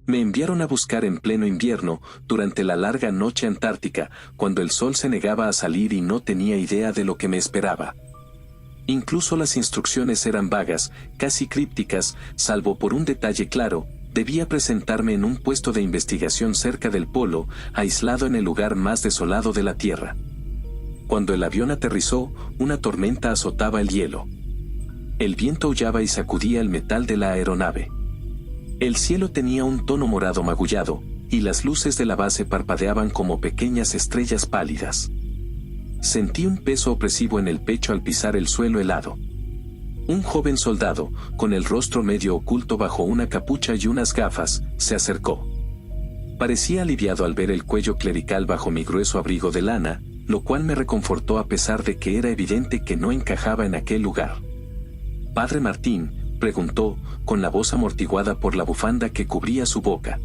Me enviaron a buscar en pleno invierno, durante la larga noche antártica, cuando el sol se negaba a salir y no tenía idea de lo que me esperaba. Incluso las instrucciones eran vagas, casi crípticas, salvo por un detalle claro: debía presentarme en un puesto de investigación cerca del polo, aislado en el lugar más desolado de la Tierra. Cuando el avión aterrizó, una tormenta azotaba el hielo. El viento aullaba y sacudía el metal de la aeronave. El cielo tenía un tono morado magullado, y las luces de la base parpadeaban como pequeñas estrellas pálidas. Sentí un peso opresivo en el pecho al pisar el suelo helado. Un joven soldado, con el rostro medio oculto bajo una capucha y unas gafas, se acercó. Parecía aliviado al ver el cuello clerical bajo mi grueso abrigo de lana, lo cual me reconfortó a pesar de que era evidente que no encajaba en aquel lugar. «¿Padre Martín?», preguntó, con la voz amortiguada por la bufanda que cubría su boca.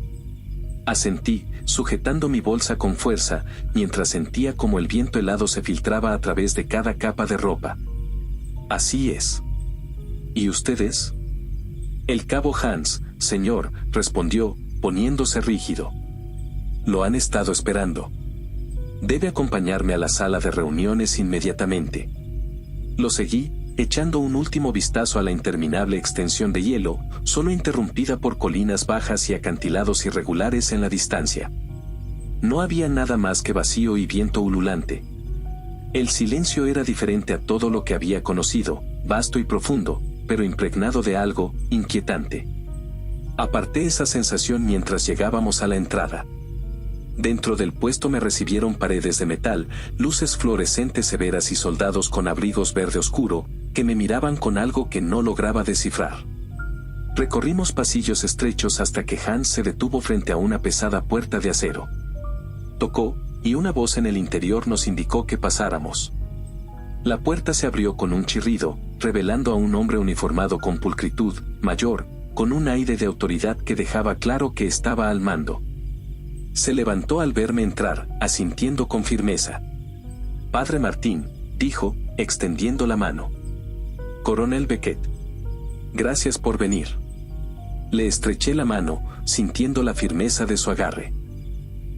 Asentí, sujetando mi bolsa con fuerza, mientras sentía como el viento helado se filtraba a través de cada capa de ropa. «Así es». «¿Y ustedes?». «El cabo Hans, señor», respondió, poniéndose rígido. «Lo han estado esperando. Debe acompañarme a la sala de reuniones inmediatamente». Lo seguí, echando un último vistazo a la interminable extensión de hielo, solo interrumpida por colinas bajas y acantilados irregulares en la distancia. No había nada más que vacío y viento ululante. El silencio era diferente a todo lo que había conocido, vasto y profundo, pero impregnado de algo inquietante. Aparté esa sensación mientras llegábamos a la entrada. Dentro del puesto me recibieron paredes de metal, luces fluorescentes severas y soldados con abrigos verde oscuro, que me miraban con algo que no lograba descifrar. Recorrimos pasillos estrechos hasta que Hans se detuvo frente a una pesada puerta de acero. Tocó, y una voz en el interior nos indicó que pasáramos. La puerta se abrió con un chirrido, revelando a un hombre uniformado con pulcritud, mayor, con un aire de autoridad que dejaba claro que estaba al mando. Se levantó al verme entrar, asintiendo con firmeza. «Padre Martín», dijo, extendiendo la mano. «Coronel Beckett. Gracias por venir». Le estreché la mano, sintiendo la firmeza de su agarre.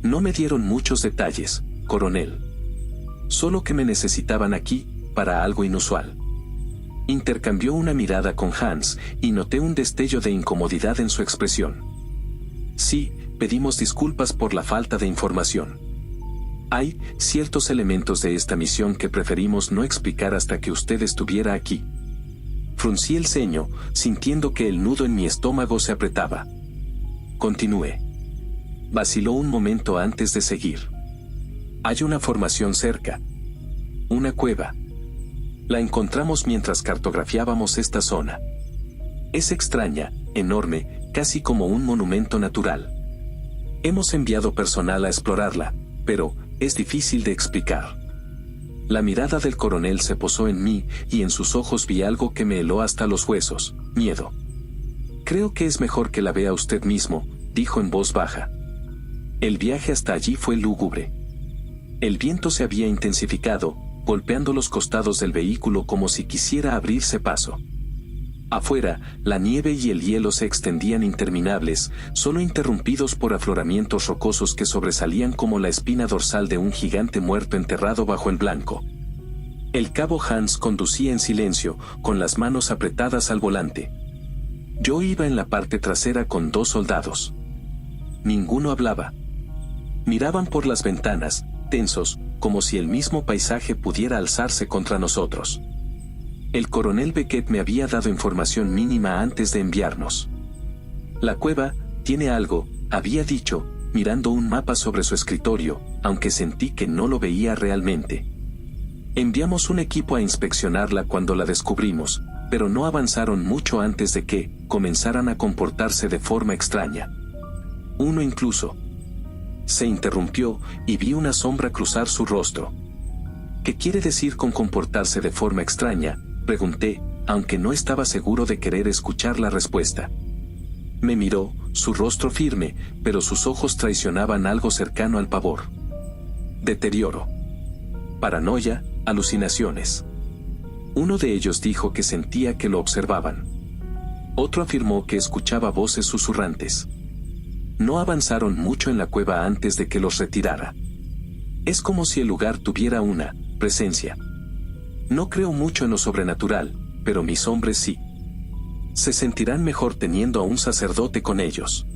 «No me dieron muchos detalles, coronel. Solo que me necesitaban aquí, para algo inusual». Intercambió una mirada con Hans, y noté un destello de incomodidad en su expresión. «Sí, pedimos disculpas por la falta de información. Hay ciertos elementos de esta misión que preferimos no explicar hasta que usted estuviera aquí». Fruncí el ceño, sintiendo que el nudo en mi estómago se apretaba. Continué. Vaciló un momento antes de seguir. «Hay una formación cerca. Una cueva. La encontramos mientras cartografiábamos esta zona. Es extraña, enorme, casi como un monumento natural. Hemos enviado personal a explorarla, pero es difícil de explicar». La mirada del coronel se posó en mí, y en sus ojos vi algo que me heló hasta los huesos: miedo. «Creo que es mejor que la vea usted mismo», dijo en voz baja. El viaje hasta allí fue lúgubre. El viento se había intensificado, golpeando los costados del vehículo como si quisiera abrirse paso. Afuera, la nieve y el hielo se extendían interminables, solo interrumpidos por afloramientos rocosos que sobresalían como la espina dorsal de un gigante muerto enterrado bajo el blanco. El cabo Hans conducía en silencio, con las manos apretadas al volante. Yo iba en la parte trasera con 2 soldados. Ninguno hablaba. Miraban por las ventanas, tensos, como si el mismo paisaje pudiera alzarse contra nosotros. El coronel Beckett me había dado información mínima antes de enviarnos. «La cueva tiene algo», había dicho, mirando un mapa sobre su escritorio, aunque sentí que no lo veía realmente. Enviamos un equipo a inspeccionarla cuando la descubrimos, pero no avanzaron mucho antes de que comenzaran a comportarse de forma extraña. Uno incluso. Se interrumpió, y vi una sombra cruzar su rostro. «¿Qué quiere decir con comportarse de forma extraña?», pregunté, aunque no estaba seguro de querer escuchar la respuesta. Me miró, su rostro firme, pero sus ojos traicionaban algo cercano al pavor. Deterioro. Paranoia, alucinaciones. Uno de ellos dijo que sentía que lo observaban. Otro afirmó que escuchaba voces susurrantes. No avanzaron mucho en la cueva antes de que los retirara. Es como si el lugar tuviera una presencia. No creo mucho en lo sobrenatural, pero mis hombres sí. Se sentirán mejor teniendo a un sacerdote con ellos.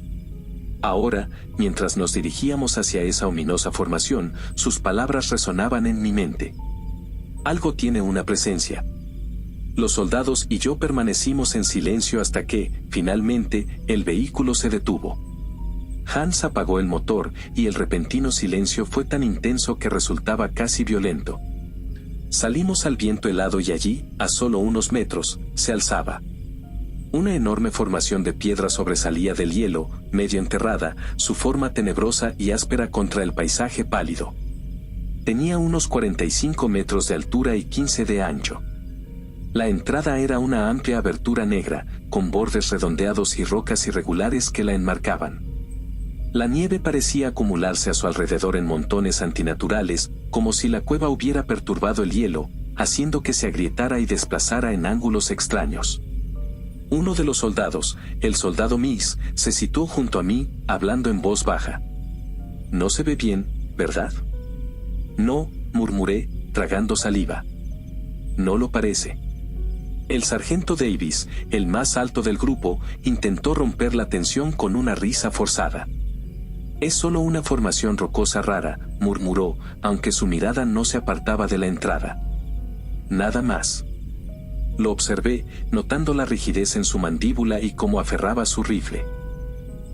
Ahora, mientras nos dirigíamos hacia esa ominosa formación, sus palabras resonaban en mi mente. Algo tiene una presencia. Los soldados y yo permanecimos en silencio hasta que, finalmente, el vehículo se detuvo. Hans apagó el motor y el repentino silencio fue tan intenso que resultaba casi violento. Salimos al viento helado y allí, a solo unos metros, se alzaba. Una enorme formación de piedra sobresalía del hielo, medio enterrada, su forma tenebrosa y áspera contra el paisaje pálido. Tenía unos 45 metros de altura y 15 de ancho. La entrada era una amplia abertura negra, con bordes redondeados y rocas irregulares que la enmarcaban. La nieve parecía acumularse a su alrededor en montones antinaturales, como si la cueva hubiera perturbado el hielo, haciendo que se agrietara y desplazara en ángulos extraños. Uno de los soldados, el soldado Miss, se situó junto a mí, hablando en voz baja. «No se ve bien, ¿verdad?» «No», murmuré, tragando saliva. «No lo parece». El sargento Davis, el más alto del grupo, intentó romper la tensión con una risa forzada. «Es solo una formación rocosa rara», murmuró, aunque su mirada no se apartaba de la entrada. «Nada más». Lo observé, notando la rigidez en su mandíbula y cómo aferraba su rifle.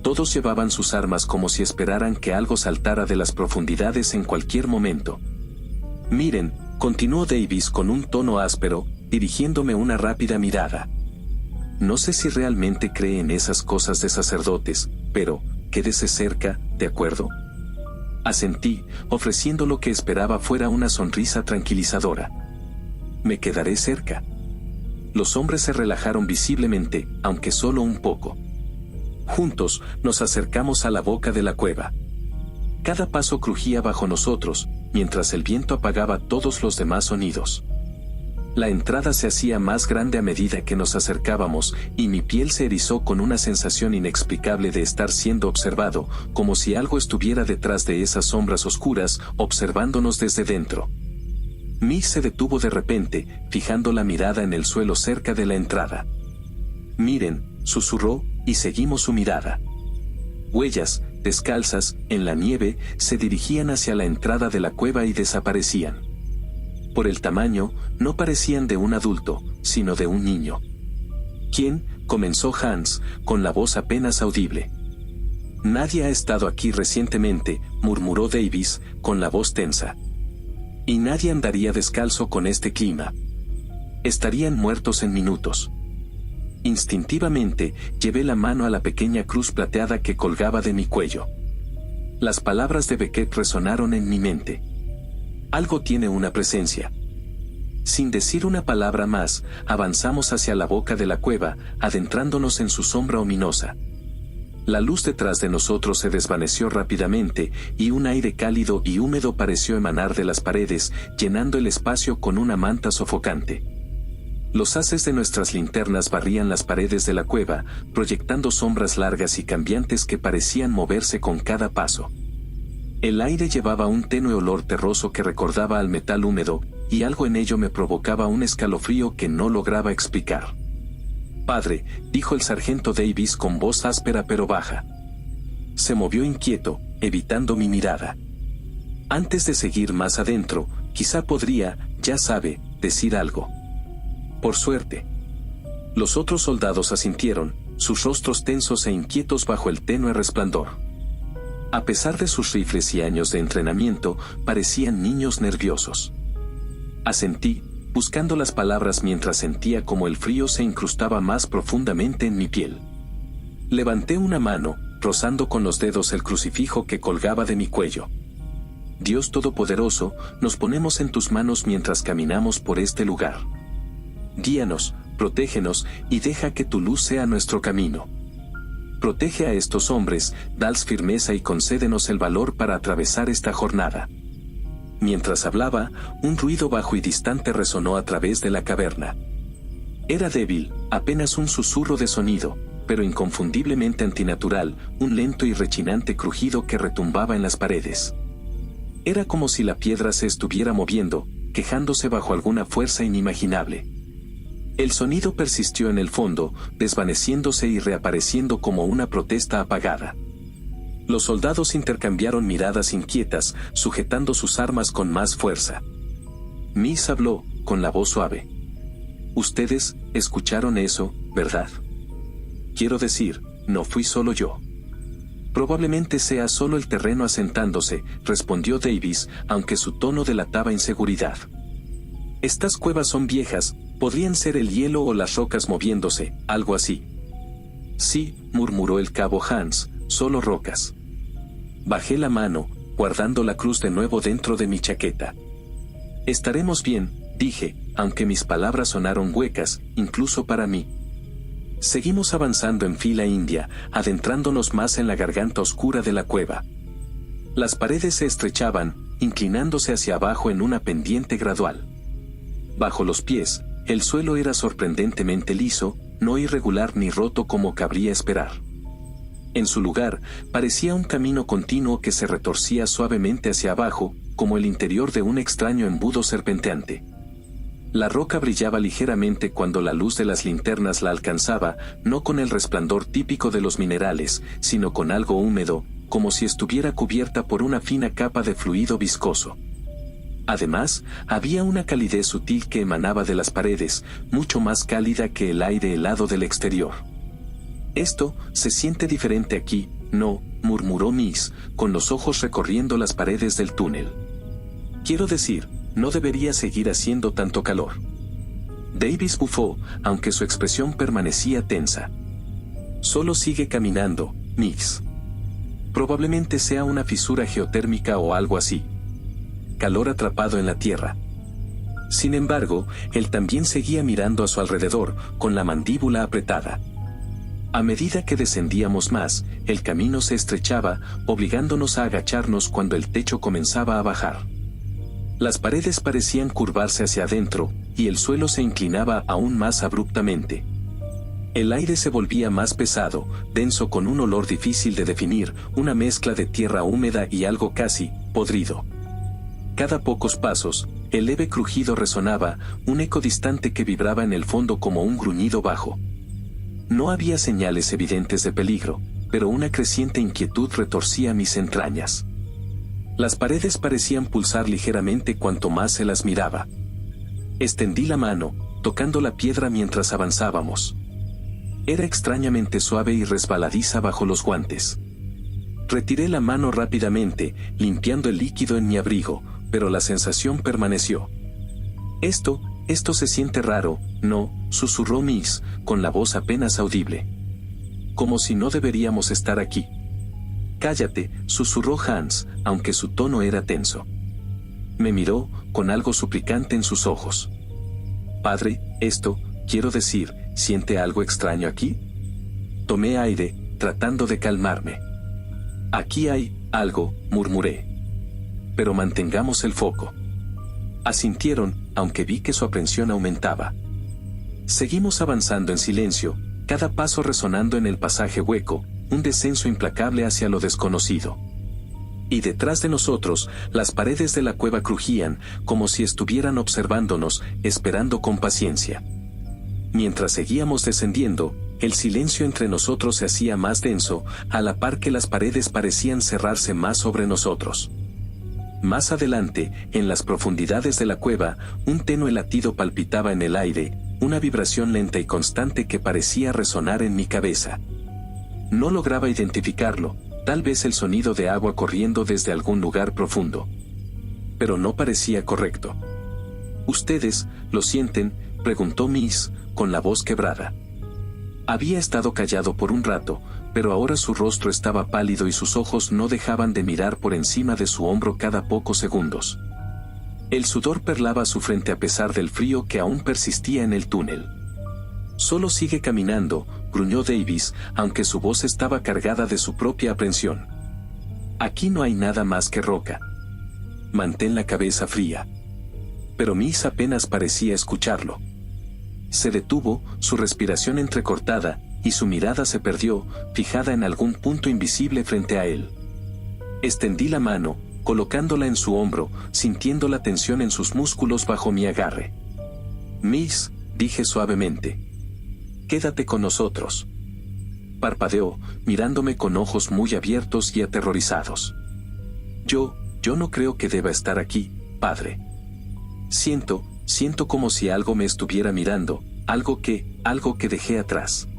Todos llevaban sus armas como si esperaran que algo saltara de las profundidades en cualquier momento. «Miren», continuó Davis con un tono áspero, dirigiéndome una rápida mirada. «No sé si realmente cree en esas cosas de sacerdotes, pero, quédese cerca, ¿de acuerdo?» Asentí, ofreciendo lo que esperaba fuera una sonrisa tranquilizadora. «Me quedaré cerca». Los hombres se relajaron visiblemente, aunque solo un poco. Juntos, nos acercamos a la boca de la cueva. Cada paso crujía bajo nosotros, mientras el viento apagaba todos los demás sonidos. La entrada se hacía más grande a medida que nos acercábamos, y mi piel se erizó con una sensación inexplicable de estar siendo observado, como si algo estuviera detrás de esas sombras oscuras, observándonos desde dentro. Miss se detuvo de repente, fijando la mirada en el suelo cerca de la entrada. «Miren», susurró, y seguimos su mirada. Huellas, descalzas, en la nieve, se dirigían hacia la entrada de la cueva y desaparecían. Por el tamaño, no parecían de un adulto, sino de un niño. «¿Quién?», comenzó Hans, con la voz apenas audible. «Nadie ha estado aquí recientemente», murmuró Davis, con la voz tensa. «Y nadie andaría descalzo con este clima. Estarían muertos en minutos». Instintivamente, llevé la mano a la pequeña cruz plateada que colgaba de mi cuello. Las palabras de Beckett resonaron en mi mente. Algo tiene una presencia. Sin decir una palabra más, avanzamos hacia la boca de la cueva, adentrándonos en su sombra ominosa. La luz detrás de nosotros se desvaneció rápidamente, y un aire cálido y húmedo pareció emanar de las paredes, llenando el espacio con una manta sofocante. Los haces de nuestras linternas barrían las paredes de la cueva, proyectando sombras largas y cambiantes que parecían moverse con cada paso. El aire llevaba un tenue olor terroso que recordaba al metal húmedo, y algo en ello me provocaba un escalofrío que no lograba explicar. «Padre», dijo el sargento Davis con voz áspera pero baja. Se movió inquieto, evitando mi mirada. Antes de seguir más adentro, quizá podría, ya sabe, decir algo. Por suerte. Los otros soldados asintieron, sus rostros tensos e inquietos bajo el tenue resplandor. A pesar de sus rifles y años de entrenamiento, parecían niños nerviosos. Asentí, buscando las palabras mientras sentía como el frío se incrustaba más profundamente en mi piel. Levanté una mano, rozando con los dedos el crucifijo que colgaba de mi cuello. «Dios Todopoderoso, nos ponemos en tus manos mientras caminamos por este lugar. Guíanos, protégenos, y deja que tu luz sea nuestro camino. Protege a estos hombres, dales firmeza y concédenos el valor para atravesar esta jornada». Mientras hablaba, un ruido bajo y distante resonó a través de la caverna. Era débil, apenas un susurro de sonido, pero inconfundiblemente antinatural, un lento y rechinante crujido que retumbaba en las paredes. Era como si la piedra se estuviera moviendo, quejándose bajo alguna fuerza inimaginable. El sonido persistió en el fondo, desvaneciéndose y reapareciendo como una protesta apagada. Los soldados intercambiaron miradas inquietas, sujetando sus armas con más fuerza. Miss habló, con la voz suave. Ustedes escucharon eso, ¿verdad? Quiero decir, no fui solo yo. Probablemente sea solo el terreno asentándose, respondió Davis, aunque su tono delataba inseguridad. Estas cuevas son viejas, podrían ser el hielo o las rocas moviéndose, algo así. Sí, murmuró el cabo Hans, solo rocas. Bajé la mano, guardando la cruz de nuevo dentro de mi chaqueta. Estaremos bien, dije, aunque mis palabras sonaron huecas, incluso para mí. Seguimos avanzando en fila india, adentrándonos más en la garganta oscura de la cueva. Las paredes se estrechaban, inclinándose hacia abajo en una pendiente gradual. Bajo los pies, el suelo era sorprendentemente liso, no irregular ni roto como cabría esperar. En su lugar, parecía un camino continuo que se retorcía suavemente hacia abajo, como el interior de un extraño embudo serpenteante. La roca brillaba ligeramente cuando la luz de las linternas la alcanzaba, no con el resplandor típico de los minerales, sino con algo húmedo, como si estuviera cubierta por una fina capa de fluido viscoso. Además, había una calidez sutil que emanaba de las paredes, mucho más cálida que el aire helado del exterior. Esto se siente diferente aquí, ¿no?, murmuró Miss, con los ojos recorriendo las paredes del túnel. Quiero decir, no debería seguir haciendo tanto calor. Davis bufó, aunque su expresión permanecía tensa. Solo sigue caminando, Miss. Probablemente sea una fisura geotérmica o algo así. Calor atrapado en la tierra. Sin embargo, él también seguía mirando a su alrededor, con la mandíbula apretada. A medida que descendíamos más, el camino se estrechaba, obligándonos a agacharnos cuando el techo comenzaba a bajar. Las paredes parecían curvarse hacia adentro, y el suelo se inclinaba aún más abruptamente. El aire se volvía más pesado, denso con un olor difícil de definir, una mezcla de tierra húmeda y algo casi podrido. Cada pocos pasos, el leve crujido resonaba, un eco distante que vibraba en el fondo como un gruñido bajo. No había señales evidentes de peligro, pero una creciente inquietud retorcía mis entrañas. Las paredes parecían pulsar ligeramente cuanto más se las miraba. Extendí la mano, tocando la piedra mientras avanzábamos. Era extrañamente suave y resbaladiza bajo los guantes. Retiré la mano rápidamente, limpiando el líquido en mi abrigo, pero la sensación permaneció. Esto se siente raro, ¿no?, susurró Miss, con la voz apenas audible. Como si no deberíamos estar aquí. Cállate, susurró Hans, aunque su tono era tenso. Me miró, con algo suplicante en sus ojos. Padre, quiero decir, ¿siente algo extraño aquí? Tomé aire, tratando de calmarme. Aquí hay algo, murmuré. Pero mantengamos el foco. Asintieron, aunque vi que su aprensión aumentaba. Seguimos avanzando en silencio, cada paso resonando en el pasaje hueco, un descenso implacable hacia lo desconocido. Y detrás de nosotros, las paredes de la cueva crujían, como si estuvieran observándonos, esperando con paciencia. Mientras seguíamos descendiendo, el silencio entre nosotros se hacía más denso, a la par que las paredes parecían cerrarse más sobre nosotros. Más adelante, en las profundidades de la cueva, un tenue latido palpitaba en el aire, una vibración lenta y constante que parecía resonar en mi cabeza. No lograba identificarlo, tal vez el sonido de agua corriendo desde algún lugar profundo. Pero no parecía correcto. ¿Ustedes lo sienten?, preguntó Miss, con la voz quebrada. Había estado callado por un rato, pero ahora su rostro estaba pálido y sus ojos no dejaban de mirar por encima de su hombro cada pocos segundos. El sudor perlaba a su frente a pesar del frío que aún persistía en el túnel. Solo sigue caminando, gruñó Davis, aunque su voz estaba cargada de su propia aprensión. Aquí no hay nada más que roca. Mantén la cabeza fría. Pero Miss apenas parecía escucharlo. Se detuvo, su respiración entrecortada, y su mirada se perdió, fijada en algún punto invisible frente a él. Extendí la mano, colocándola en su hombro, sintiendo la tensión en sus músculos bajo mi agarre. «Miss», dije suavemente. «Quédate con nosotros». Parpadeó, mirándome con ojos muy abiertos y aterrorizados. Yo no creo que deba estar aquí, padre. Siento como si algo me estuviera mirando, algo que dejé atrás.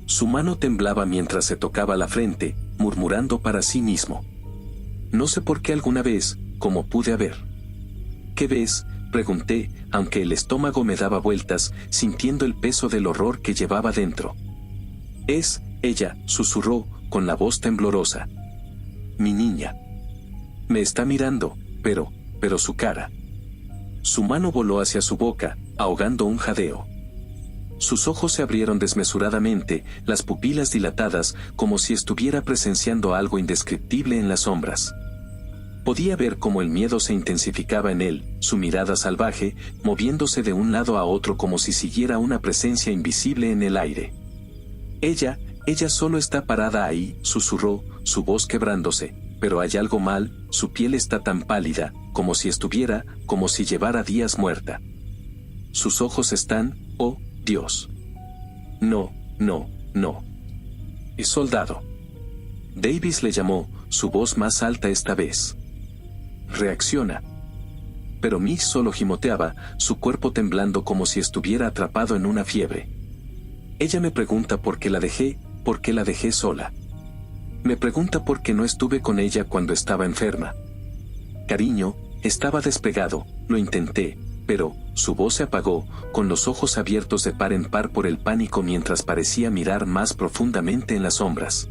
Su mano temblaba mientras se tocaba la frente, murmurando para sí mismo. No sé por qué alguna vez, como pude haber. ¿Qué ves?, pregunté, aunque el estómago me daba vueltas, sintiendo el peso del horror que llevaba dentro. «Es ella», susurró, con la voz temblorosa. «Mi niña. Me está mirando, pero su cara». Su mano voló hacia su boca, ahogando un jadeo. Sus ojos se abrieron desmesuradamente, las pupilas dilatadas, como si estuviera presenciando algo indescriptible en las sombras. Podía ver cómo el miedo se intensificaba en él, su mirada salvaje, moviéndose de un lado a otro como si siguiera una presencia invisible en el aire. Ella solo está parada ahí», susurró, su voz quebrándose, «pero hay algo mal, su piel está tan pálida, como si llevara días muerta. Sus ojos están, oh, Dios. No. Es soldado». Davis le llamó, su voz más alta esta vez. «Reacciona». Pero Miss solo gimoteaba, su cuerpo temblando como si estuviera atrapado en una fiebre. Ella me pregunta por qué la dejé sola. Me pregunta por qué no estuve con ella cuando estaba enferma. Cariño, estaba despegado, lo intenté, pero su voz se apagó, con los ojos abiertos de par en par por el pánico mientras parecía mirar más profundamente en las sombras.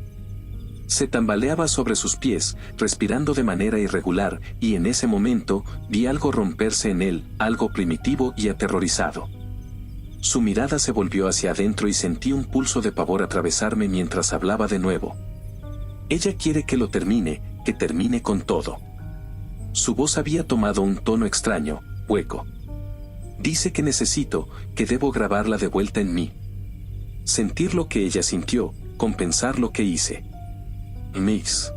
Se tambaleaba sobre sus pies, respirando de manera irregular, y en ese momento vi algo romperse en él, algo primitivo y aterrorizado. Su mirada se volvió hacia adentro y sentí un pulso de pavor atravesarme mientras hablaba de nuevo. «Ella quiere que lo termine, que termine con todo». Su voz había tomado un tono extraño, hueco. «Dice que debo grabarla de vuelta en mí. Sentir lo que ella sintió, compensar lo que hice». «Miss».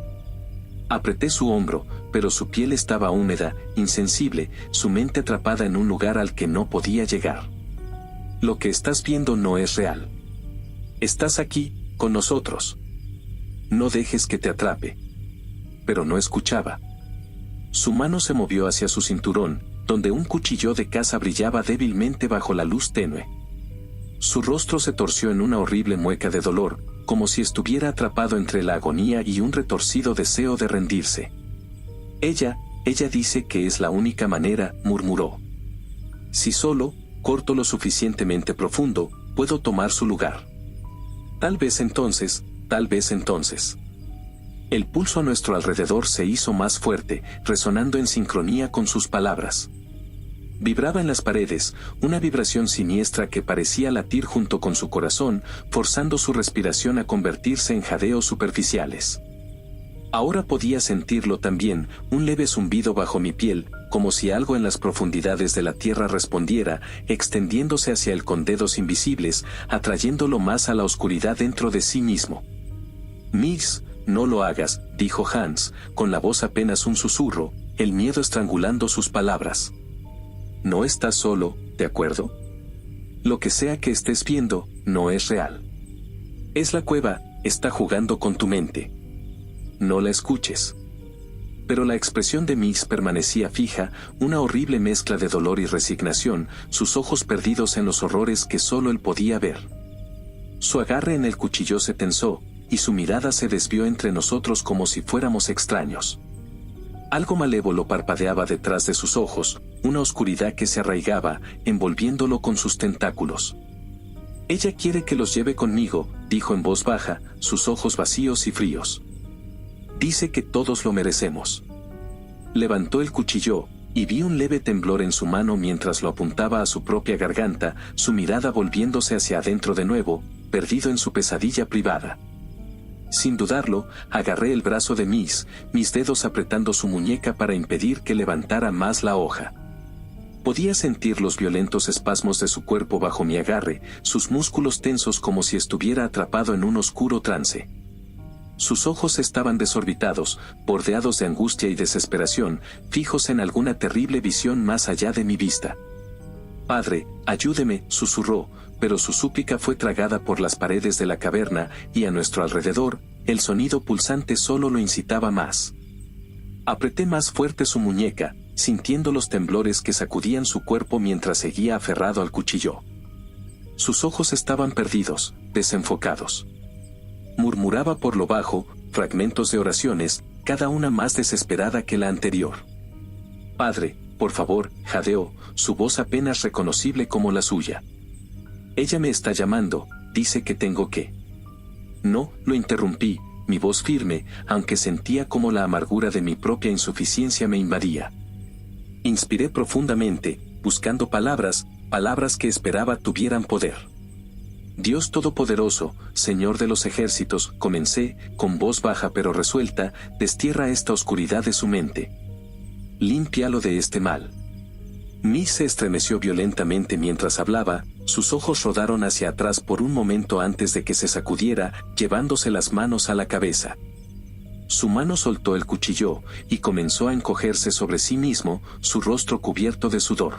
Apreté su hombro, pero su piel estaba húmeda, insensible, su mente atrapada en un lugar al que no podía llegar. «Lo que estás viendo no es real. Estás aquí, con nosotros. No dejes que te atrape». Pero no escuchaba. Su mano se movió hacia su cinturón, donde un cuchillo de caza brillaba débilmente bajo la luz tenue. Su rostro se torció en una horrible mueca de dolor, como si estuviera atrapado entre la agonía y un retorcido deseo de rendirse. Ella dice que es la única manera», murmuró. «Si solo corto lo suficientemente profundo, puedo tomar su lugar. Tal vez entonces. El pulso a nuestro alrededor se hizo más fuerte, resonando en sincronía con sus palabras. Vibraba en las paredes, una vibración siniestra que parecía latir junto con su corazón, forzando su respiración a convertirse en jadeos superficiales. Ahora podía sentirlo también, un leve zumbido bajo mi piel, como si algo en las profundidades de la tierra respondiera, extendiéndose hacia él con dedos invisibles, atrayéndolo más a la oscuridad dentro de sí mismo. «Miss, no lo hagas», dijo Hans, con la voz apenas un susurro, el miedo estrangulando sus palabras. «No estás solo, ¿de acuerdo? Lo que sea que estés viendo, no es real. Es la cueva, está jugando con tu mente. No la escuches». Pero la expresión de Miss permanecía fija, una horrible mezcla de dolor y resignación, sus ojos perdidos en los horrores que solo él podía ver. Su agarre en el cuchillo se tensó, y su mirada se desvió entre nosotros como si fuéramos extraños. Algo malévolo parpadeaba detrás de sus ojos, una oscuridad que se arraigaba, envolviéndolo con sus tentáculos. «Ella quiere que los lleve conmigo», dijo en voz baja, sus ojos vacíos y fríos. «Dice que todos lo merecemos». Levantó el cuchillo, y vi un leve temblor en su mano mientras lo apuntaba a su propia garganta, su mirada volviéndose hacia adentro de nuevo, perdido en su pesadilla privada. Sin dudarlo, agarré el brazo de Miss, mis dedos apretando su muñeca para impedir que levantara más la hoja. Podía sentir los violentos espasmos de su cuerpo bajo mi agarre, sus músculos tensos como si estuviera atrapado en un oscuro trance. Sus ojos estaban desorbitados, bordeados de angustia y desesperación, fijos en alguna terrible visión más allá de mi vista. «Padre, ayúdeme», susurró, pero su súplica fue tragada por las paredes de la caverna, y a nuestro alrededor, el sonido pulsante solo lo incitaba más. Apreté más fuerte su muñeca, sintiendo los temblores que sacudían su cuerpo mientras seguía aferrado al cuchillo. Sus ojos estaban perdidos, desenfocados. Murmuraba por lo bajo, fragmentos de oraciones, cada una más desesperada que la anterior. «Padre, por favor», jadeó, su voz apenas reconocible como la suya. «Ella me está llamando, dice que tengo que». «No», lo interrumpí, mi voz firme, aunque sentía como la amargura de mi propia insuficiencia me invadía. Inspiré profundamente, buscando palabras que esperaba tuvieran poder. «Dios Todopoderoso, Señor de los ejércitos», comencé, con voz baja pero resuelta, «destierra esta oscuridad de su mente. Límpialo de este mal». Miss se estremeció violentamente mientras hablaba, sus ojos rodaron hacia atrás por un momento antes de que se sacudiera, llevándose las manos a la cabeza. Su mano soltó el cuchillo, y comenzó a encogerse sobre sí mismo, su rostro cubierto de sudor.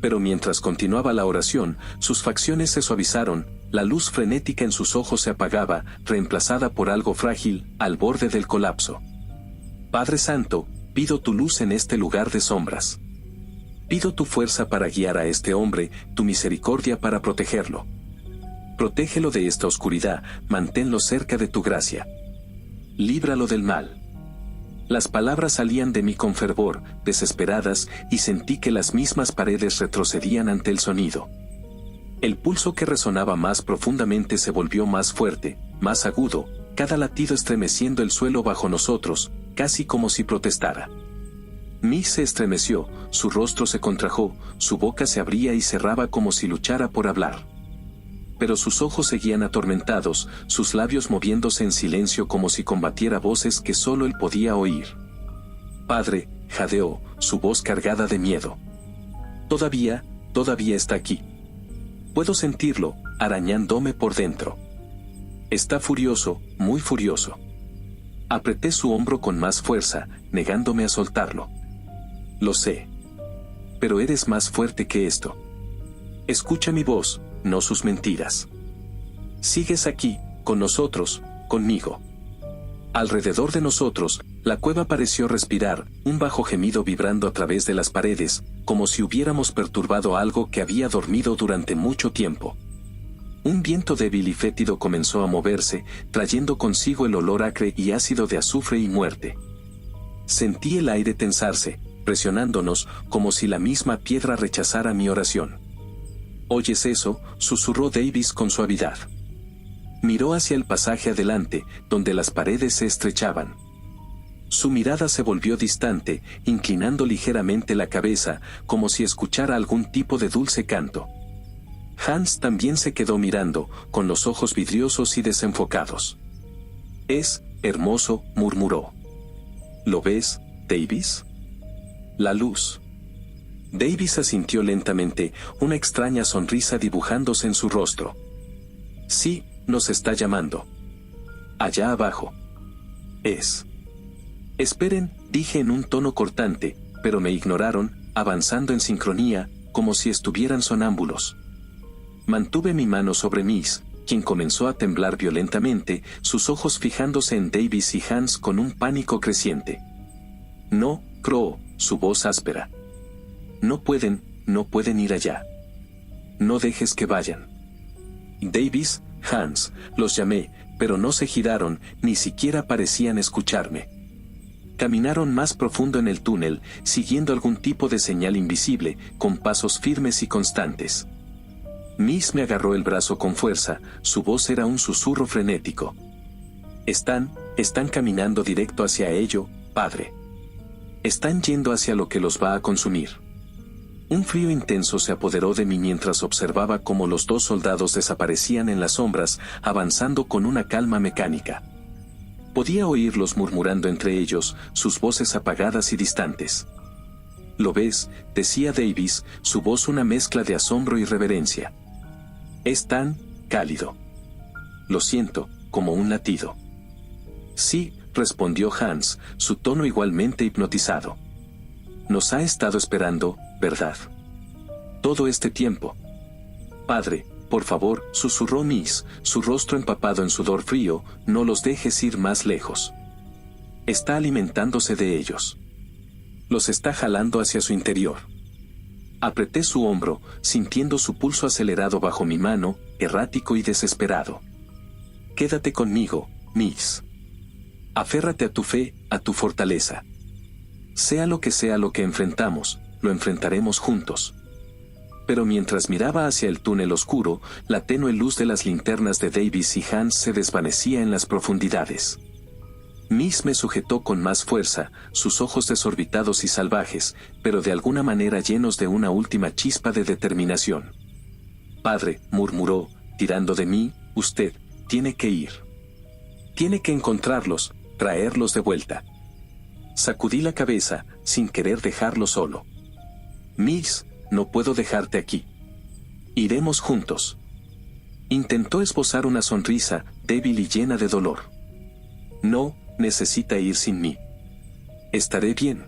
Pero mientras continuaba la oración, sus facciones se suavizaron, la luz frenética en sus ojos se apagaba, reemplazada por algo frágil, al borde del colapso. «Padre Santo, pido tu luz en este lugar de sombras. Pido tu fuerza para guiar a este hombre, tu misericordia para protegerlo. Protégelo de esta oscuridad, manténlo cerca de tu gracia. Líbralo del mal». Las palabras salían de mí con fervor, desesperadas, y sentí que las mismas paredes retrocedían ante el sonido. El pulso que resonaba más profundamente se volvió más fuerte, más agudo, cada latido estremeciendo el suelo bajo nosotros, casi como si protestara. Miss se estremeció, su rostro se contrajo, su boca se abría y cerraba como si luchara por hablar. Pero sus ojos seguían atormentados, sus labios moviéndose en silencio como si combatiera voces que solo él podía oír. «Padre», jadeó, su voz cargada de miedo. Todavía está aquí. Puedo sentirlo, arañándome por dentro. Está furioso, muy furioso». Apreté su hombro con más fuerza, negándome a soltarlo. «Lo sé. Pero eres más fuerte que esto. Escucha mi voz, no sus mentiras. Sigues aquí, con nosotros, conmigo». Alrededor de nosotros, la cueva pareció respirar, un bajo gemido vibrando a través de las paredes, como si hubiéramos perturbado algo que había dormido durante mucho tiempo. Un viento débil y fétido comenzó a moverse, trayendo consigo el olor acre y ácido de azufre y muerte. Sentí el aire tensarse, presionándonos, como si la misma piedra rechazara mi oración. «¿Oyes eso?», susurró Davis con suavidad. Miró hacia el pasaje adelante, donde las paredes se estrechaban. Su mirada se volvió distante, inclinando ligeramente la cabeza, como si escuchara algún tipo de dulce canto. Hans también se quedó mirando, con los ojos vidriosos y desenfocados. «Es hermoso», murmuró. «¿Lo ves, Davis? La luz». Davis asintió lentamente, una extraña sonrisa dibujándose en su rostro. «Sí, nos está llamando. Allá abajo. Es». «Esperen», dije en un tono cortante, pero me ignoraron, avanzando en sincronía, como si estuvieran sonámbulos. Mantuve mi mano sobre Miss, quien comenzó a temblar violentamente, sus ojos fijándose en Davis y Hans con un pánico creciente. «No», croó, su voz áspera. No pueden ir allá. No dejes que vayan». «Davis, Hans», los llamé, pero no se giraron, ni siquiera parecían escucharme. Caminaron más profundo en el túnel, siguiendo algún tipo de señal invisible, con pasos firmes y constantes. Miss me agarró el brazo con fuerza, su voz era un susurro frenético. Están caminando directo hacia ello, padre. Están yendo hacia lo que los va a consumir». Un frío intenso se apoderó de mí mientras observaba cómo los dos soldados desaparecían en las sombras, avanzando con una calma mecánica. Podía oírlos murmurando entre ellos, sus voces apagadas y distantes. Lo ves, decía Davis, su voz una mezcla de asombro y reverencia. Es tan cálido. Lo siento, como un latido. Sí, respondió Hans, su tono igualmente hipnotizado. Nos ha estado esperando, ¿verdad? Todo este tiempo. Padre, por favor, susurró Miss, su rostro empapado en sudor frío, no los dejes ir más lejos. Está alimentándose de ellos. Los está jalando hacia su interior. Apreté su hombro, sintiendo su pulso acelerado bajo mi mano, errático y desesperado. Quédate conmigo, Miss. Aférrate a tu fe, a tu fortaleza. Sea lo que enfrentamos, lo enfrentaremos juntos. Pero mientras miraba hacia el túnel oscuro, la tenue luz de las linternas de Davis y Hans se desvanecía en las profundidades. Miss me sujetó con más fuerza, sus ojos desorbitados y salvajes, pero de alguna manera llenos de una última chispa de determinación. Padre, murmuró, tirando de mí, usted tiene que ir. Tiene que encontrarlos, traerlos de vuelta. Sacudí la cabeza, sin querer dejarlo solo. Miss, no puedo dejarte aquí. Iremos juntos. Intentó esbozar una sonrisa, débil y llena de dolor. No, necesita ir sin mí. Estaré bien.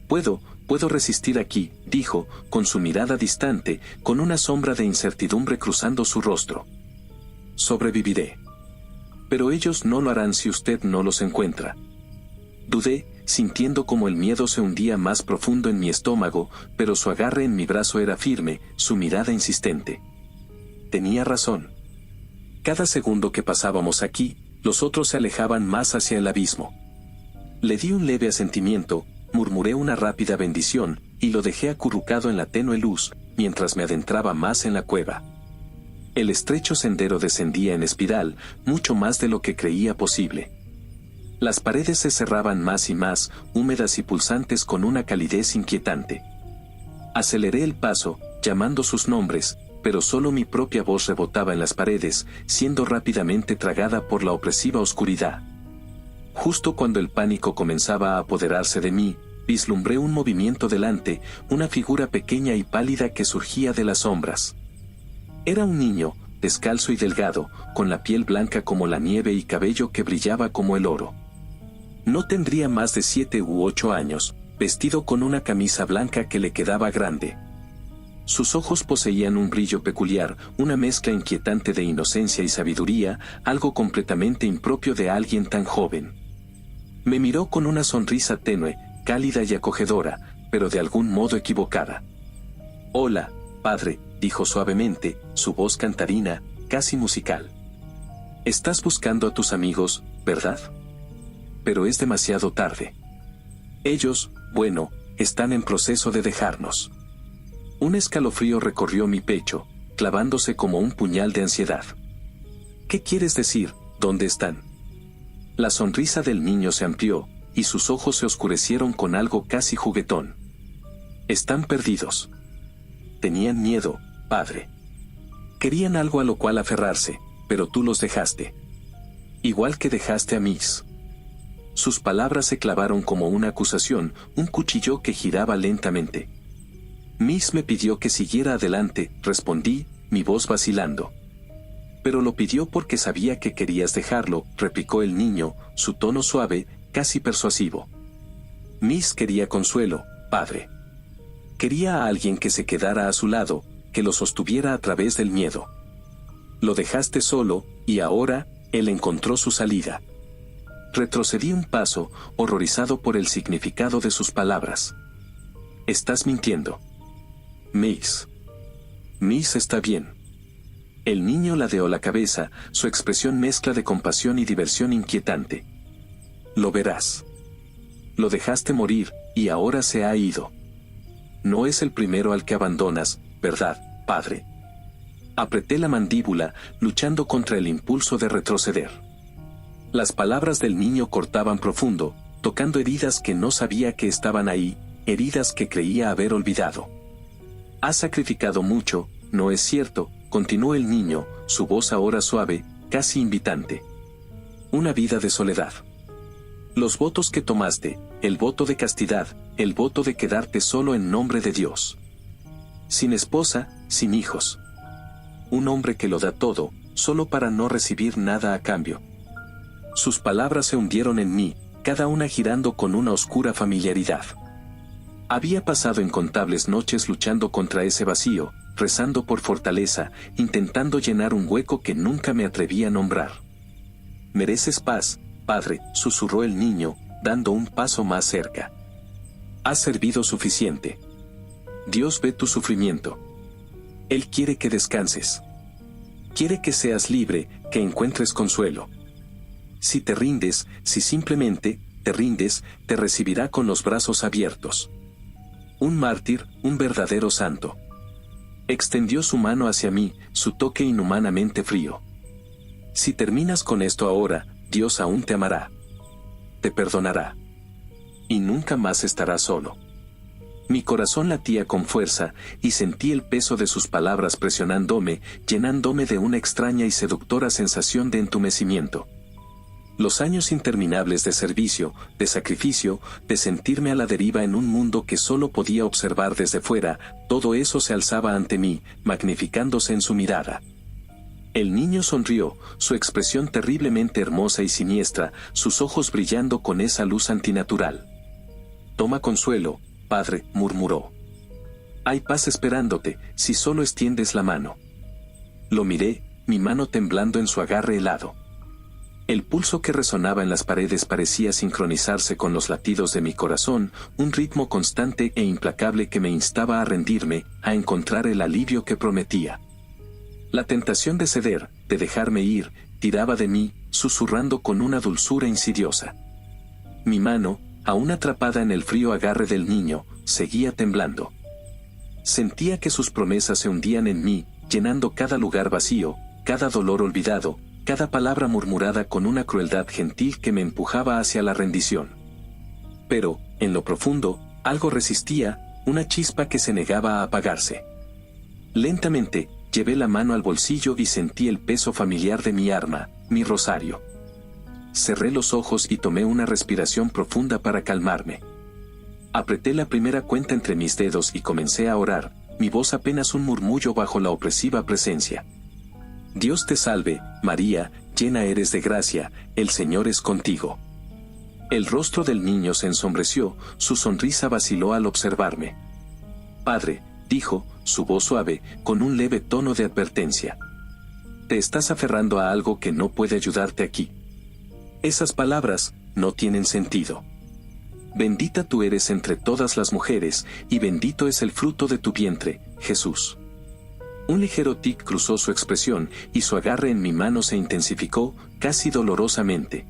Puedo resistir aquí, dijo, con su mirada distante, con una sombra de incertidumbre cruzando su rostro. Sobreviviré. Pero ellos no lo harán si usted no los encuentra. Dudé, sintiendo como el miedo se hundía más profundo en mi estómago, pero su agarre en mi brazo era firme, su mirada insistente. Tenía razón. Cada segundo que pasábamos aquí, los otros se alejaban más hacia el abismo. Le di un leve asentimiento, murmuré una rápida bendición, y lo dejé acurrucado en la tenue luz, mientras me adentraba más en la cueva. El estrecho sendero descendía en espiral, mucho más de lo que creía posible. Las paredes se cerraban más y más, húmedas y pulsantes con una calidez inquietante. Aceleré el paso, llamando sus nombres, pero solo mi propia voz rebotaba en las paredes, siendo rápidamente tragada por la opresiva oscuridad. Justo cuando el pánico comenzaba a apoderarse de mí, vislumbré un movimiento delante, una figura pequeña y pálida que surgía de las sombras. Era un niño, descalzo y delgado, con la piel blanca como la nieve y cabello que brillaba como el oro. No tendría más de 7 u 8 años, vestido con una camisa blanca que le quedaba grande. Sus ojos poseían un brillo peculiar, una mezcla inquietante de inocencia y sabiduría, algo completamente impropio de alguien tan joven. Me miró con una sonrisa tenue, cálida y acogedora, pero de algún modo equivocada. «Hola, padre», dijo suavemente, su voz cantarina, casi musical. «Estás buscando a tus amigos, ¿verdad? Pero es demasiado tarde. Ellos, bueno, están en proceso de dejarnos». Un escalofrío recorrió mi pecho, clavándose como un puñal de ansiedad. «¿Qué quieres decir? ¿Dónde están?» La sonrisa del niño se amplió, y sus ojos se oscurecieron con algo casi juguetón. «Están perdidos. Tenían miedo, padre. Querían algo a lo cual aferrarse, pero tú los dejaste. Igual que dejaste a Miss». Sus palabras se clavaron como una acusación, un cuchillo que giraba lentamente. «Miss me pidió que siguiera adelante», respondí, mi voz vacilando. «Pero lo pidió porque sabía que querías dejarlo», replicó el niño, su tono suave, casi persuasivo. «Miss quería consuelo, padre. Quería a alguien que se quedara a su lado, que lo sostuviera a través del miedo. Lo dejaste solo, y ahora, él encontró su salida». Retrocedí un paso, horrorizado por el significado de sus palabras. «Estás mintiendo. Miss. Miss está bien». El niño ladeó la cabeza, su expresión mezcla de compasión y diversión inquietante. «Lo verás. Lo dejaste morir, y ahora se ha ido. No es el primero al que abandonas, ¿verdad, padre?» Apreté la mandíbula, luchando contra el impulso de retroceder. Las palabras del niño cortaban profundo, tocando heridas que no sabía que estaban ahí, heridas que creía haber olvidado. «Has sacrificado mucho, ¿no es cierto?», continuó el niño, su voz ahora suave, casi invitante. «Una vida de soledad. Los votos que tomaste, el voto de castidad, el voto de quedarte solo en nombre de Dios. Sin esposa, sin hijos. Un hombre que lo da todo, solo para no recibir nada a cambio. Sus palabras se hundieron en mí, cada una girando con una oscura familiaridad. Había pasado incontables noches luchando contra ese vacío, rezando por fortaleza, intentando llenar un hueco que nunca me atreví a nombrar. Mereces paz, Padre, susurró el niño, dando un paso más cerca. Has servido suficiente. Dios ve tu sufrimiento. Él quiere que descanses. Quiere que seas libre, que encuentres consuelo. Si te rindes, si simplemente te rindes, te recibirá con los brazos abiertos. Un mártir, un verdadero santo. Extendió su mano hacia mí, su toque inhumanamente frío. Si terminas con esto ahora, Dios aún te amará. Te perdonará. Y nunca más estarás solo. Mi corazón latía con fuerza, y sentí el peso de sus palabras presionándome, llenándome de una extraña y seductora sensación de entumecimiento. Los años interminables de servicio, de sacrificio, de sentirme a la deriva en un mundo que solo podía observar desde fuera, todo eso se alzaba ante mí, magnificándose en su mirada. El niño sonrió, su expresión terriblemente hermosa y siniestra, sus ojos brillando con esa luz antinatural. Toma consuelo, Padre, murmuró. Hay paz esperándote, si solo extiendes la mano. Lo miré, mi mano temblando en su agarre helado. El pulso que resonaba en las paredes parecía sincronizarse con los latidos de mi corazón, un ritmo constante e implacable que me instaba a rendirme, a encontrar el alivio que prometía. La tentación de ceder, de dejarme ir, tiraba de mí, susurrando con una dulzura insidiosa. Mi mano, aún atrapada en el frío agarre del niño, seguía temblando. Sentía que sus promesas se hundían en mí, llenando cada lugar vacío, cada dolor olvidado, cada palabra murmurada con una crueldad gentil que me empujaba hacia la rendición. Pero, en lo profundo, algo resistía, una chispa que se negaba a apagarse. Lentamente, llevé la mano al bolsillo y sentí el peso familiar de mi arma, mi rosario. Cerré los ojos y tomé una respiración profunda para calmarme. Apreté la primera cuenta entre mis dedos y comencé a orar, mi voz apenas un murmullo bajo la opresiva presencia. Dios te salve, María, llena eres de gracia, el Señor es contigo. El rostro del niño se ensombreció, su sonrisa vaciló al observarme. Padre, dijo, su voz suave, con un leve tono de advertencia. Te estás aferrando a algo que no puede ayudarte aquí. Esas palabras no tienen sentido. Bendita tú eres entre todas las mujeres, y bendito es el fruto de tu vientre, Jesús. Un ligero tic cruzó su expresión, y su agarre en mi mano se intensificó, casi dolorosamente.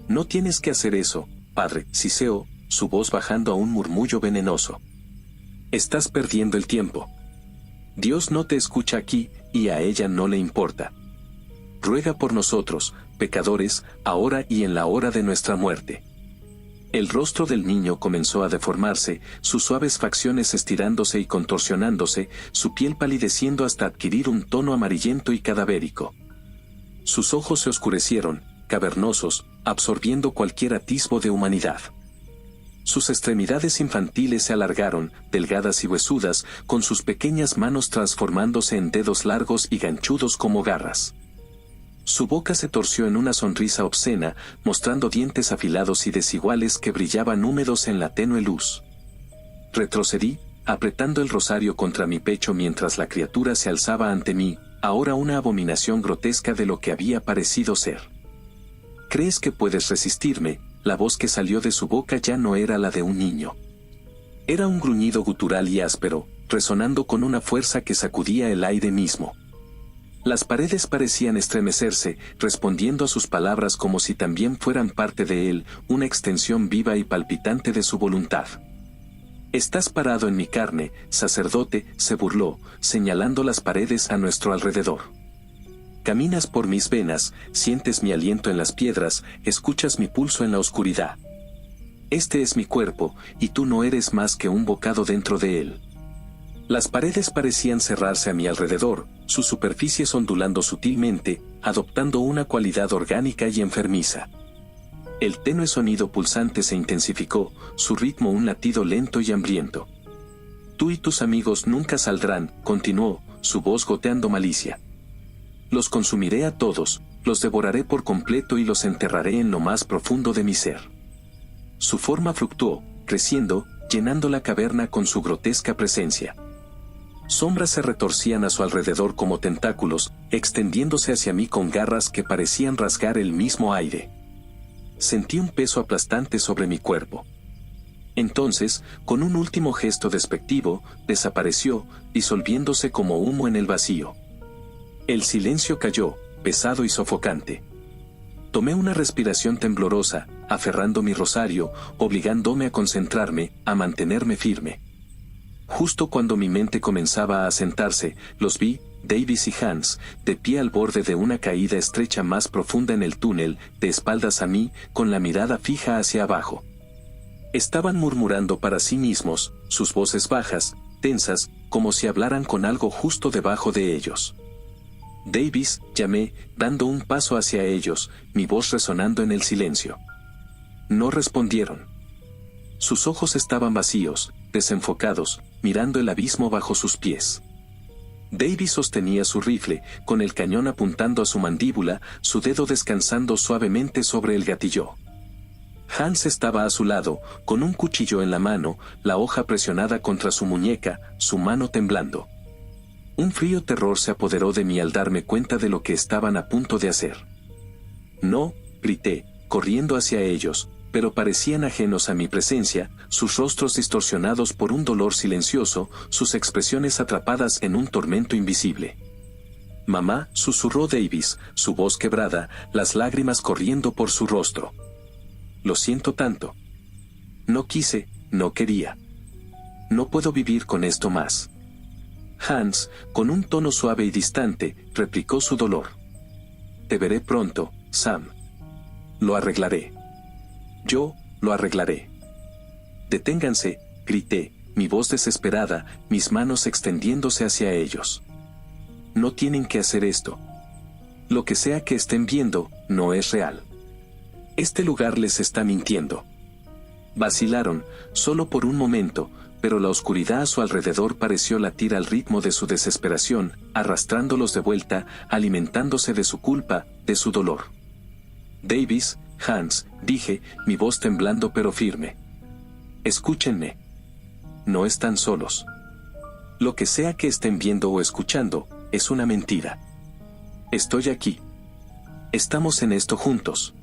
No tienes que hacer eso, Padre, siseó, su voz bajando a un murmullo venenoso. Estás perdiendo el tiempo. Dios no te escucha aquí, y a ella no le importa. Ruega por nosotros, pecadores, ahora y en la hora de nuestra muerte. El rostro del niño comenzó a deformarse, sus suaves facciones estirándose y contorsionándose, su piel palideciendo hasta adquirir un tono amarillento y cadavérico. Sus ojos se oscurecieron, cavernosos, absorbiendo cualquier atisbo de humanidad. Sus extremidades infantiles se alargaron, delgadas y huesudas, con sus pequeñas manos transformándose en dedos largos y ganchudos como garras. Su boca se torció en una sonrisa obscena, mostrando dientes afilados y desiguales que brillaban húmedos en la tenue luz. Retrocedí, apretando el rosario contra mi pecho mientras la criatura se alzaba ante mí, ahora una abominación grotesca de lo que había parecido ser. ¿Crees que puedes resistirme? La voz que salió de su boca ya no era la de un niño. Era un gruñido gutural y áspero, resonando con una fuerza que sacudía el aire mismo. Las paredes parecían estremecerse, respondiendo a sus palabras como si también fueran parte de él, una extensión viva y palpitante de su voluntad. Estás parado en mi carne, sacerdote, se burló, señalando las paredes a nuestro alrededor. Caminas por mis venas, sientes mi aliento en las piedras, escuchas mi pulso en la oscuridad. Este es mi cuerpo, y tú no eres más que un bocado dentro de él. Las paredes parecían cerrarse a mi alrededor, sus superficies ondulando sutilmente, adoptando una cualidad orgánica y enfermiza. El tenue sonido pulsante se intensificó, su ritmo un latido lento y hambriento. Tú y tus amigos nunca saldrán, continuó, su voz goteando malicia. Los consumiré a todos, los devoraré por completo y los enterraré en lo más profundo de mi ser. Su forma fluctuó, creciendo, llenando la caverna con su grotesca presencia. Sombras se retorcían a su alrededor como tentáculos, extendiéndose hacia mí con garras que parecían rasgar el mismo aire. Sentí un peso aplastante sobre mi cuerpo. Entonces, con un último gesto despectivo, desapareció, disolviéndose como humo en el vacío. El silencio cayó, pesado y sofocante. Tomé una respiración temblorosa, aferrando mi rosario, obligándome a concentrarme, a mantenerme firme. Justo cuando mi mente comenzaba a asentarse, los vi, Davis y Hans, de pie al borde de una caída estrecha más profunda en el túnel, de espaldas a mí, con la mirada fija hacia abajo. Estaban murmurando para sí mismos, sus voces bajas, tensas, como si hablaran con algo justo debajo de ellos. Davis, llamé, dando un paso hacia ellos, mi voz resonando en el silencio. No respondieron. Sus ojos estaban vacíos, desenfocados, mirando el abismo bajo sus pies. Davis sostenía su rifle, con el cañón apuntando a su mandíbula, su dedo descansando suavemente sobre el gatillo. Hans estaba a su lado, con un cuchillo en la mano, la hoja presionada contra su muñeca, su mano temblando. Un frío terror se apoderó de mí al darme cuenta de lo que estaban a punto de hacer. No, grité, corriendo hacia ellos, pero parecían ajenos a mi presencia, sus rostros distorsionados por un dolor silencioso, sus expresiones atrapadas en un tormento invisible. Mamá, susurró Davis, su voz quebrada, las lágrimas corriendo por su rostro. Lo siento tanto. No quise, no quería. No puedo vivir con esto más. Hans, con un tono suave y distante, replicó su dolor. Te veré pronto, Sam. Lo arreglaré. Yo, lo arreglaré. Deténganse, grité, mi voz desesperada, mis manos extendiéndose hacia ellos. No tienen que hacer esto. Lo que sea que estén viendo, no es real. Este lugar les está mintiendo. Vacilaron, solo por un momento, pero la oscuridad a su alrededor pareció latir al ritmo de su desesperación, arrastrándolos de vuelta, alimentándose de su culpa, de su dolor. Davis, Hans, dije, mi voz temblando pero firme. Escúchenme. No están solos. Lo que sea que estén viendo o escuchando, es una mentira. Estoy aquí. Estamos en esto juntos.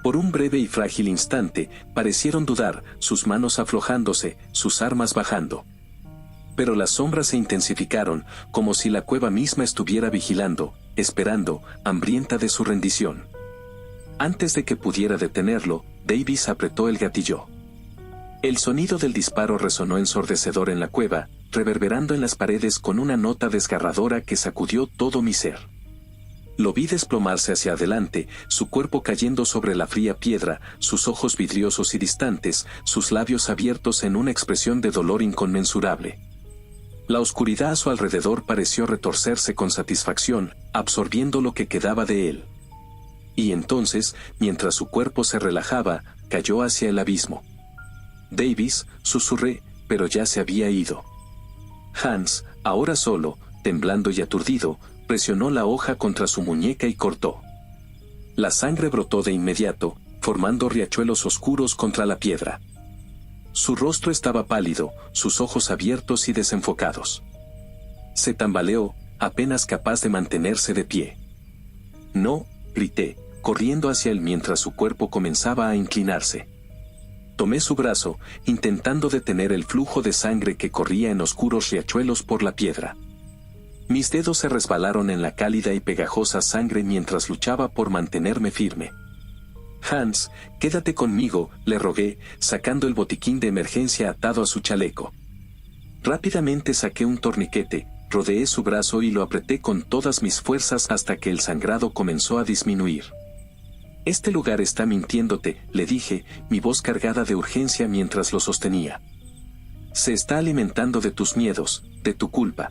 Por un breve y frágil instante, parecieron dudar, sus manos aflojándose, sus armas bajando. Pero las sombras se intensificaron, como si la cueva misma estuviera vigilando, esperando, hambrienta de su rendición. Antes de que pudiera detenerlo, Davis apretó el gatillo. El sonido del disparo resonó ensordecedor en la cueva, reverberando en las paredes con una nota desgarradora que sacudió todo mi ser. Lo vi desplomarse hacia adelante, su cuerpo cayendo sobre la fría piedra, sus ojos vidriosos y distantes, sus labios abiertos en una expresión de dolor inconmensurable. La oscuridad a su alrededor pareció retorcerse con satisfacción, absorbiendo lo que quedaba de él. Y entonces, mientras su cuerpo se relajaba, cayó hacia el abismo. Davis, susurré, pero ya se había ido. Hans, ahora solo, temblando y aturdido, presionó la hoja contra su muñeca y cortó. La sangre brotó de inmediato, formando riachuelos oscuros contra la piedra. Su rostro estaba pálido, sus ojos abiertos y desenfocados. Se tambaleó, apenas capaz de mantenerse de pie. No, grité, corriendo hacia él mientras su cuerpo comenzaba a inclinarse. Tomé su brazo, intentando detener el flujo de sangre que corría en oscuros riachuelos por la piedra. Mis dedos se resbalaron en la cálida y pegajosa sangre mientras luchaba por mantenerme firme. Hans, quédate conmigo, le rogué, sacando el botiquín de emergencia atado a su chaleco. Rápidamente saqué un torniquete, rodeé su brazo y lo apreté con todas mis fuerzas hasta que el sangrado comenzó a disminuir. Este lugar está mintiéndote, le dije, mi voz cargada de urgencia mientras lo sostenía. Se está alimentando de tus miedos, de tu culpa.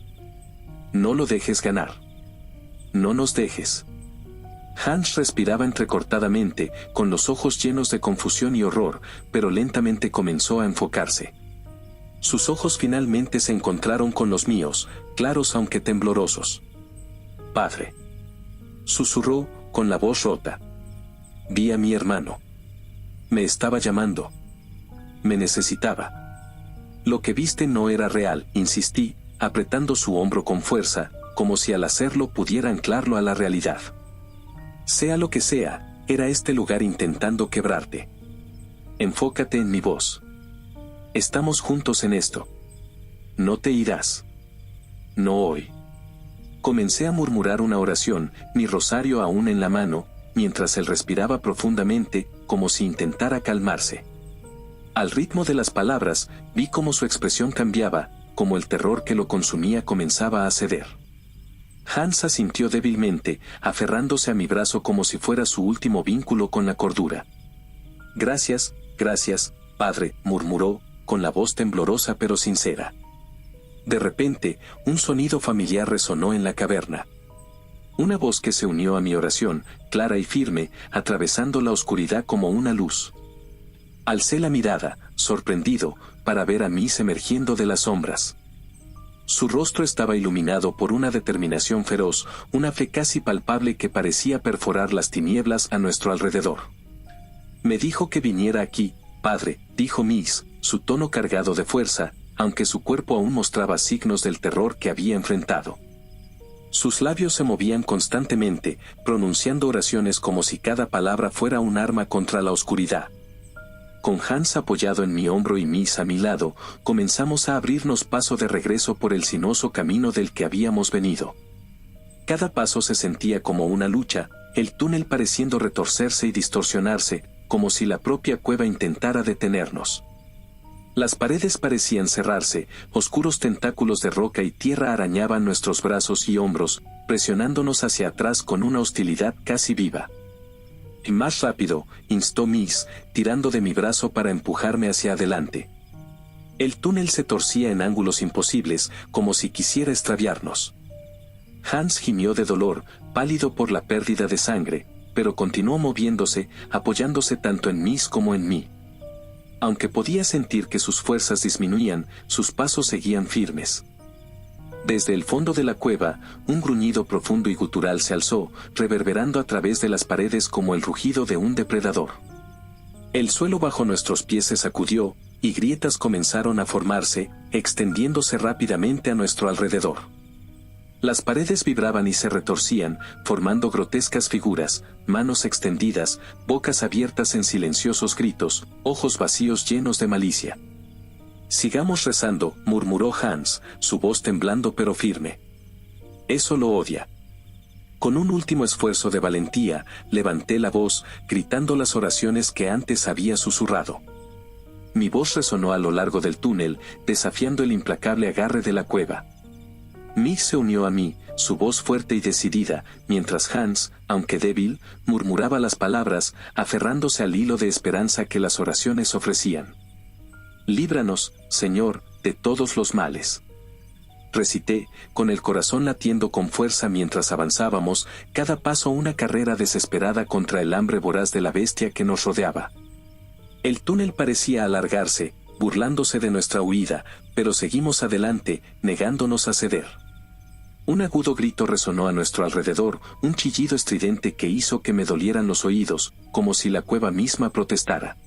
No lo dejes ganar. No nos dejes. Hans respiraba entrecortadamente, con los ojos llenos de confusión y horror, pero lentamente comenzó a enfocarse. Sus ojos finalmente se encontraron con los míos, claros aunque temblorosos. «Padre», susurró, con la voz rota. «Vi a mi hermano. Me estaba llamando. Me necesitaba». «Lo que viste no era real», insistí, apretando su hombro con fuerza, como si al hacerlo pudiera anclarlo a la realidad. «Sea lo que sea, era este lugar intentando quebrarte. Enfócate en mi voz. Estamos juntos en esto. No te irás. No hoy». Comencé a murmurar una oración, mi rosario aún en la mano, mientras él respiraba profundamente, como si intentara calmarse. Al ritmo de las palabras, vi cómo su expresión cambiaba, como el terror que lo consumía comenzaba a ceder. Hans asintió débilmente, aferrándose a mi brazo como si fuera su último vínculo con la cordura. «Gracias, gracias, padre», murmuró, con la voz temblorosa pero sincera. De repente, un sonido familiar resonó en la caverna. Una voz que se unió a mi oración, clara y firme, atravesando la oscuridad como una luz. Alcé la mirada, sorprendido, para ver a Miss emergiendo de las sombras. Su rostro estaba iluminado por una determinación feroz, una fe casi palpable que parecía perforar las tinieblas a nuestro alrededor. «Me dijo que viniera aquí, padre», dijo Miss, su tono cargado de fuerza, aunque su cuerpo aún mostraba signos del terror que había enfrentado. Sus labios se movían constantemente, pronunciando oraciones como si cada palabra fuera un arma contra la oscuridad. Con Hans apoyado en mi hombro y Miss a mi lado, comenzamos a abrirnos paso de regreso por el sinuoso camino del que habíamos venido. Cada paso se sentía como una lucha, el túnel pareciendo retorcerse y distorsionarse, como si la propia cueva intentara detenernos. Las paredes parecían cerrarse, oscuros tentáculos de roca y tierra arañaban nuestros brazos y hombros, presionándonos hacia atrás con una hostilidad casi viva. «Y más rápido», instó Miss, tirando de mi brazo para empujarme hacia adelante. El túnel se torcía en ángulos imposibles, como si quisiera extraviarnos. Hans gimió de dolor, pálido por la pérdida de sangre, pero continuó moviéndose, apoyándose tanto en Miss como en mí. Aunque podía sentir que sus fuerzas disminuían, sus pasos seguían firmes. Desde el fondo de la cueva, un gruñido profundo y gutural se alzó, reverberando a través de las paredes como el rugido de un depredador. El suelo bajo nuestros pies se sacudió, y grietas comenzaron a formarse, extendiéndose rápidamente a nuestro alrededor. Las paredes vibraban y se retorcían, formando grotescas figuras, manos extendidas, bocas abiertas en silenciosos gritos, ojos vacíos llenos de malicia. «Sigamos rezando», murmuró Hans, su voz temblando pero firme. «Eso lo odia». Con un último esfuerzo de valentía, levanté la voz, gritando las oraciones que antes había susurrado. Mi voz resonó a lo largo del túnel, desafiando el implacable agarre de la cueva. Miss se unió a mí, su voz fuerte y decidida, mientras Hans, aunque débil, murmuraba las palabras, aferrándose al hilo de esperanza que las oraciones ofrecían. «Líbranos, Señor, de todos los males», recité, con el corazón latiendo con fuerza mientras avanzábamos, cada paso una carrera desesperada contra el hambre voraz de la bestia que nos rodeaba. El túnel parecía alargarse, burlándose de nuestra huida, pero seguimos adelante, negándonos a ceder. Un agudo grito resonó a nuestro alrededor, un chillido estridente que hizo que me dolieran los oídos, como si la cueva misma protestara.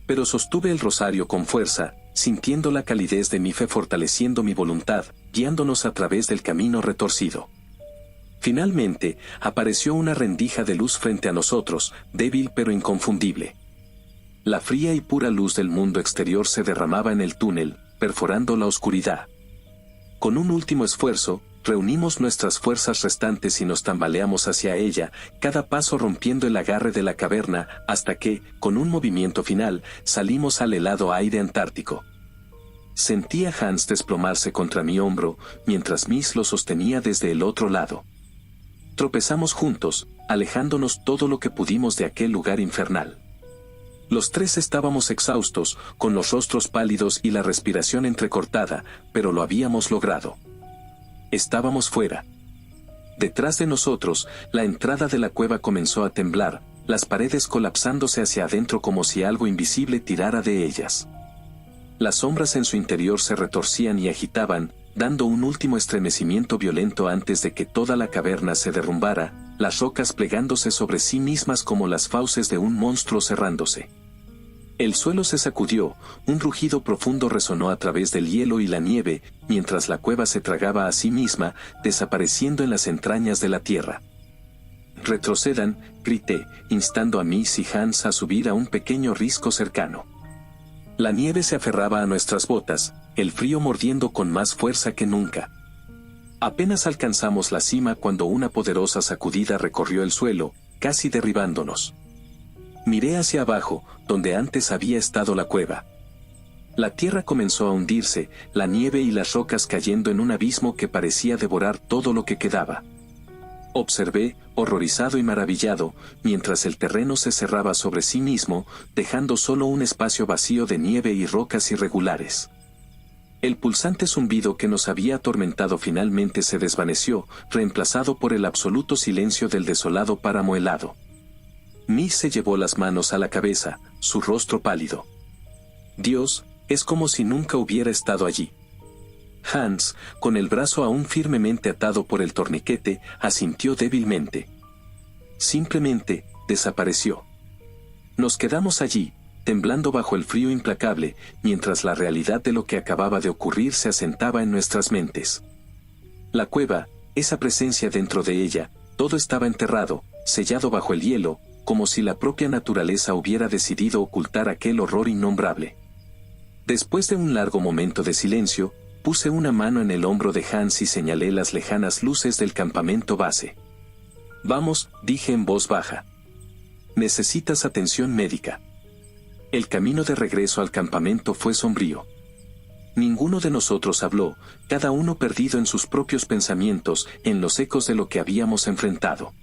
Pero sostuve el rosario con fuerza, sintiendo la calidez de mi fe fortaleciendo mi voluntad, guiándonos a través del camino retorcido. Finalmente, apareció una rendija de luz frente a nosotros, débil pero inconfundible. La fría y pura luz del mundo exterior se derramaba en el túnel, perforando la oscuridad. Con un último esfuerzo, reunimos nuestras fuerzas restantes y nos tambaleamos hacia ella, cada paso rompiendo el agarre de la caverna, hasta que, con un movimiento final, salimos al helado aire antártico. Sentí a Hans desplomarse contra mi hombro, mientras Miss lo sostenía desde el otro lado. Tropezamos juntos, alejándonos todo lo que pudimos de aquel lugar infernal. Los tres estábamos exhaustos, con los rostros pálidos y la respiración entrecortada, pero lo habíamos logrado. Estábamos fuera. Detrás de nosotros, la entrada de la cueva comenzó a temblar, las paredes colapsándose hacia adentro como si algo invisible tirara de ellas. Las sombras en su interior se retorcían y agitaban, dando un último estremecimiento violento antes de que toda la caverna se derrumbara, las rocas plegándose sobre sí mismas como las fauces de un monstruo cerrándose. El suelo se sacudió, un rugido profundo resonó a través del hielo y la nieve, mientras la cueva se tragaba a sí misma, desapareciendo en las entrañas de la tierra. «Retrocedan», grité, instando a Miss y Hans a subir a un pequeño risco cercano. La nieve se aferraba a nuestras botas, el frío mordiendo con más fuerza que nunca. Apenas alcanzamos la cima cuando una poderosa sacudida recorrió el suelo, casi derribándonos. Miré hacia abajo, donde antes había estado la cueva. La tierra comenzó a hundirse, la nieve y las rocas cayendo en un abismo que parecía devorar todo lo que quedaba. Observé, horrorizado y maravillado, mientras el terreno se cerraba sobre sí mismo, dejando solo un espacio vacío de nieve y rocas irregulares. El pulsante zumbido que nos había atormentado finalmente se desvaneció, reemplazado por el absoluto silencio del desolado páramo helado. Miss se llevó las manos a la cabeza, su rostro pálido. Dios, es como si nunca hubiera estado allí. Hans, con el brazo aún firmemente atado por el torniquete, asintió débilmente. Simplemente, desapareció. Nos quedamos allí, temblando bajo el frío implacable, mientras la realidad de lo que acababa de ocurrir se asentaba en nuestras mentes. La cueva, esa presencia dentro de ella, todo estaba enterrado, sellado bajo el hielo, como si la propia naturaleza hubiera decidido ocultar aquel horror innombrable. Después de un largo momento de silencio, puse una mano en el hombro de Hans y señalé las lejanas luces del campamento base. «Vamos», dije en voz baja. «Necesitas atención médica». El camino de regreso al campamento fue sombrío. Ninguno de nosotros habló, cada uno perdido en sus propios pensamientos, en los ecos de lo que habíamos enfrentado.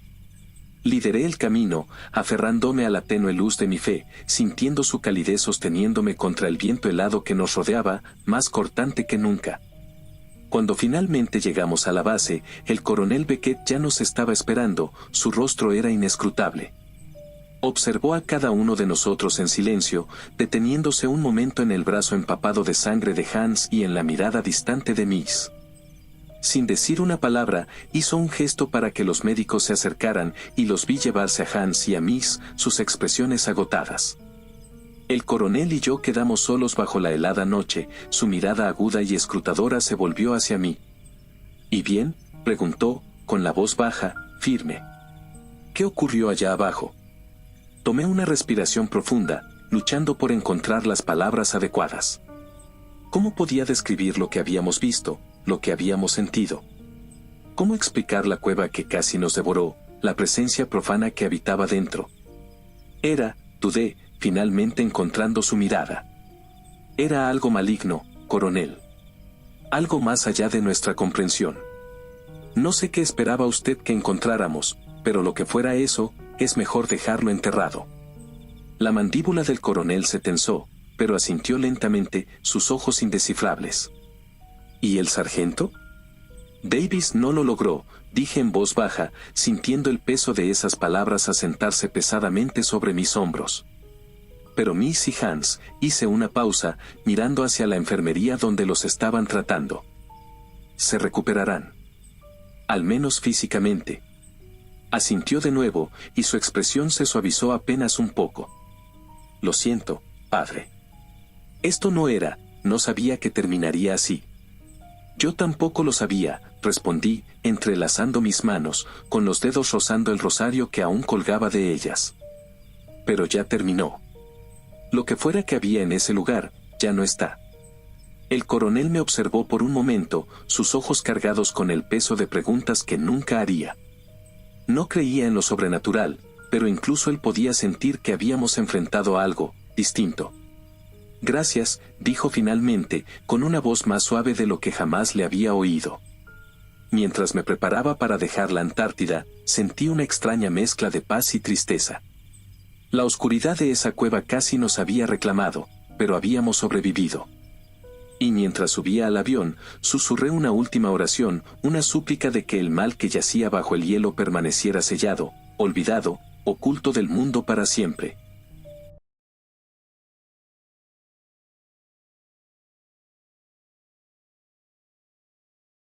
Lideré el camino, aferrándome a la tenue luz de mi fe, sintiendo su calidez sosteniéndome contra el viento helado que nos rodeaba, más cortante que nunca. Cuando finalmente llegamos a la base, el coronel Beckett ya nos estaba esperando, su rostro era inescrutable. Observó a cada uno de nosotros en silencio, deteniéndose un momento en el brazo empapado de sangre de Hans y en la mirada distante de Miss. Sin decir una palabra, hizo un gesto para que los médicos se acercaran y los vi llevarse a Hans y a Miss, sus expresiones agotadas. El coronel y yo quedamos solos bajo la helada noche, su mirada aguda y escrutadora se volvió hacia mí. «¿Y bien?», preguntó, con la voz baja, firme. «¿Qué ocurrió allá abajo?». Tomé una respiración profunda, luchando por encontrar las palabras adecuadas. ¿Cómo podía describir lo que habíamos visto, lo que habíamos sentido? ¿Cómo explicar la cueva que casi nos devoró, la presencia profana que habitaba dentro? Dudé, finalmente encontrando su mirada. Era algo maligno, coronel. Algo más allá de nuestra comprensión. No sé qué esperaba usted que encontráramos, pero lo que fuera eso, es mejor dejarlo enterrado. La mandíbula del coronel se tensó, pero asintió lentamente, sus ojos indescifrables. ¿Y el sargento? Davis no lo logró, dije en voz baja, sintiendo el peso de esas palabras asentarse pesadamente sobre mis hombros. Pero Miss y Hans, hice una pausa, mirando hacia la enfermería donde los estaban tratando. Se recuperarán. Al menos físicamente. Asintió de nuevo, y su expresión se suavizó apenas un poco. Lo siento, padre. Esto no sabía que terminaría así. Yo tampoco lo sabía, respondí, entrelazando mis manos, con los dedos rozando el rosario que aún colgaba de ellas. Pero ya terminó. Lo que fuera que había en ese lugar, ya no está. El coronel me observó por un momento, sus ojos cargados con el peso de preguntas que nunca haría. No creía en lo sobrenatural, pero incluso él podía sentir que habíamos enfrentado algo distinto. Gracias, dijo finalmente, con una voz más suave de lo que jamás le había oído. Mientras me preparaba para dejar la Antártida, sentí una extraña mezcla de paz y tristeza. La oscuridad de esa cueva casi nos había reclamado, pero habíamos sobrevivido. Y mientras subía al avión, susurré una última oración, una súplica de que el mal que yacía bajo el hielo permaneciera sellado, olvidado, oculto del mundo para siempre.